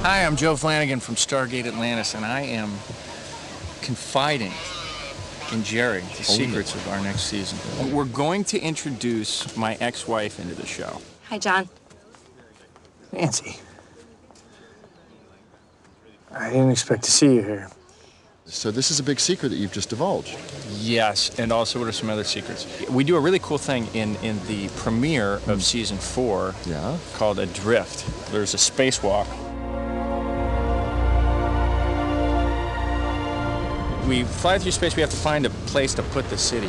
Hi, I'm Joe Flanigan from Stargate Atlantis, and I am confiding in Jerry the secrets of our next season. We're going to introduce my ex-wife into the show. Hi, John. Nancy. I didn't expect to see you here. So this is a big secret that you've just divulged. Yes, and also what are some other secrets? We do a really cool thing in the premiere of season 4 called Adrift. There's a spacewalk. We fly through space, we have to find a place to put the city.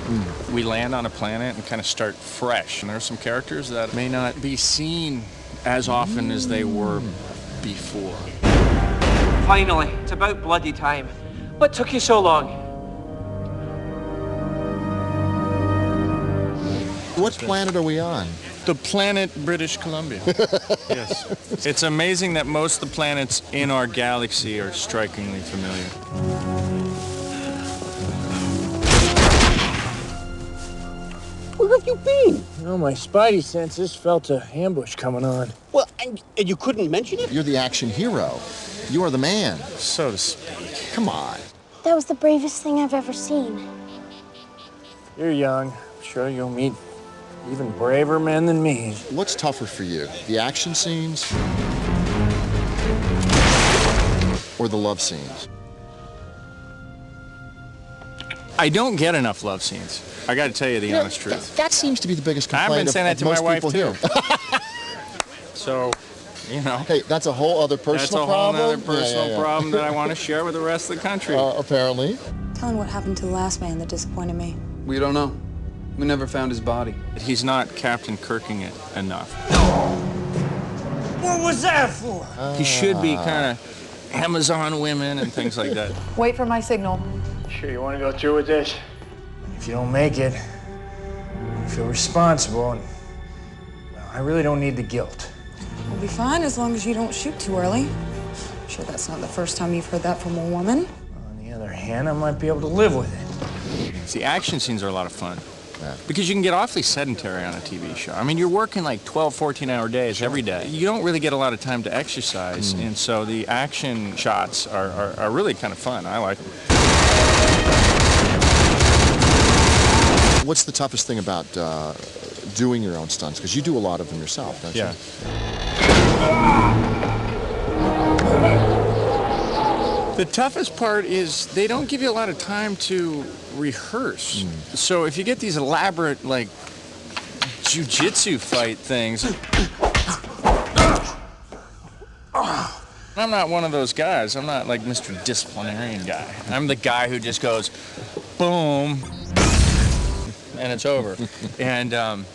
We land on a planet and kind of start fresh. And there are some characters that may not be seen as often as they were before. Finally, it's about bloody time. What took you so long? What planet are we on? The planet British Columbia. Yes. It's amazing that most of the planets in our galaxy are strikingly familiar. Where have you been? No, my spidey senses felt an ambush coming on. Well, and you couldn't mention it? You're the action hero. You are the man. So to speak. Come on. That was the bravest thing I've ever seen. You're young. I'm sure you'll meet even braver men than me. What's tougher for you, the action scenes or the love scenes? I don't get enough love scenes. I got to tell you the honest truth. That seems to be the biggest I've complaint been saying that of to my most wife people too. here. So, you know. Hey, that's a whole other personal problem. That's a whole other personal problem that I want to share with the rest of the country. Apparently. Tell him what happened to the last man that disappointed me. We don't know. We never found his body. He's not Captain Kirking it enough. What was that for? He should be kind of Amazon women and things like that. Wait for my signal. Sure you want to go through with this? If you don't make it, you feel responsible, and well, I really don't need the guilt. We'll be fine as long as you don't shoot too early. I'm sure that's not the first time you've heard that from a woman. On the other hand, I might be able to live with it. See, action scenes are a lot of fun. Because you can get awfully sedentary on a TV show. I mean, you're working like 12, 14-hour days every day. You don't really get a lot of time to exercise, and so the action shots are really kind of fun. I like them. What's the toughest thing about doing your own stunts? Because you do a lot of them yourself, don't you? The toughest part is they don't give you a lot of time to rehearse. So if you get these elaborate, like, jiu-jitsu fight things, I'm not one of those guys. I'm not like Mr. Disciplinarian guy. I'm the guy who just goes, boom, and it's over. And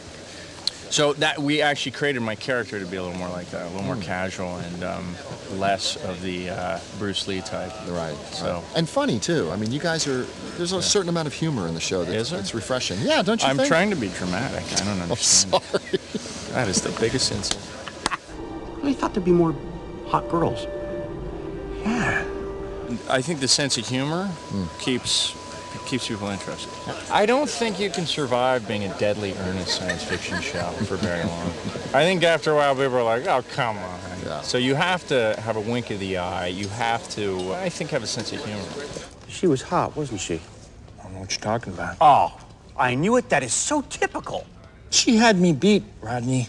so that we actually created my character to be a little more like that, a little more casual and less of the Bruce Lee type. Right. So and funny too. I mean, you guys are. There's a certain amount of humor in the show that's refreshing. Yeah, don't you think? I'm trying to be dramatic. I don't understand. I'm sorry. That is the biggest insult. I thought there'd be more hot girls. Yeah. I think the sense of humor keeps people interested. I don't think you can survive being a deadly earnest science fiction show for very long. I think after a while people are like, oh, come on. Yeah. So you have to have a wink of the eye. You have to, I think, have a sense of humor. She was hot, wasn't she? I don't know what you're talking about. Oh, I knew it. That is so typical. She had me beat, Rodney.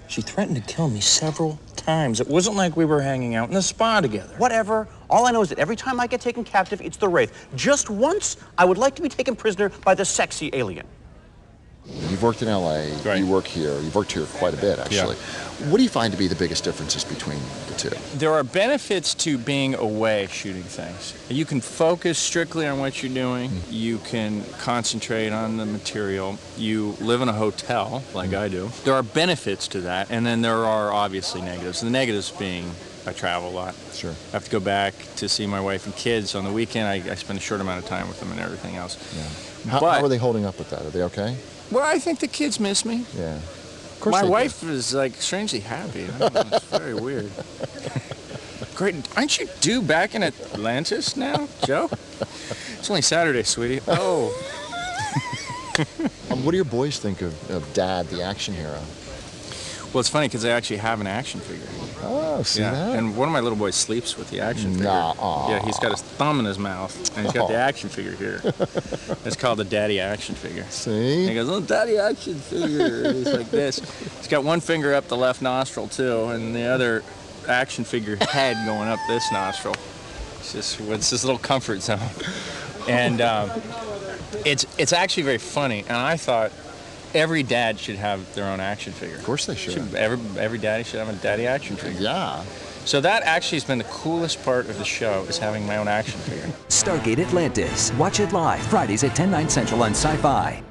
She threatened to kill me several times. It wasn't like we were hanging out in the spa together. Whatever. All I know is that every time I get taken captive, it's the Wraith. Just once, I would like to be taken prisoner by the sexy alien. You've worked in L.A. Right. You work here. You've worked here quite a bit, actually. Yeah. What do you find to be the biggest differences between the two? There are benefits to being away shooting things. You can focus strictly on what you're doing. You can concentrate on the material. You live in a hotel, like I do. There are benefits to that, and then there are obviously negatives. The negatives being I travel a lot. Sure. I have to go back to see my wife and kids on the weekend. I spend a short amount of time with them and everything else. Yeah. How are they holding up with that? Are they okay? Well, I think the kids miss me. Yeah. Of course My they wife is like strangely happy. I don't know, it's very weird. Great. Aren't you due back in Atlantis now, Joe? It's only Saturday, sweetie. Oh. What do your boys think of Dad, the action hero? Well, it's funny because they actually have an action figure. Oh, see that? And one of my little boys sleeps with the action figure. Nuh-uh. Yeah, he's got his thumb in his mouth, and he's got the action figure here. It's called the daddy action figure. See? And he goes, oh, daddy action figure. And he's like this. He's got one finger up the left nostril, too, and the other action figure head going up this nostril. It's this little comfort zone. And it's actually very funny, and I thought every dad should have their own action figure. Of course they should. Every daddy should have a daddy action figure. Yeah. So that actually has been the coolest part of the show, is having my own action figure. Stargate Atlantis. Watch it live Fridays at 10, 9 Central on Sci-Fi.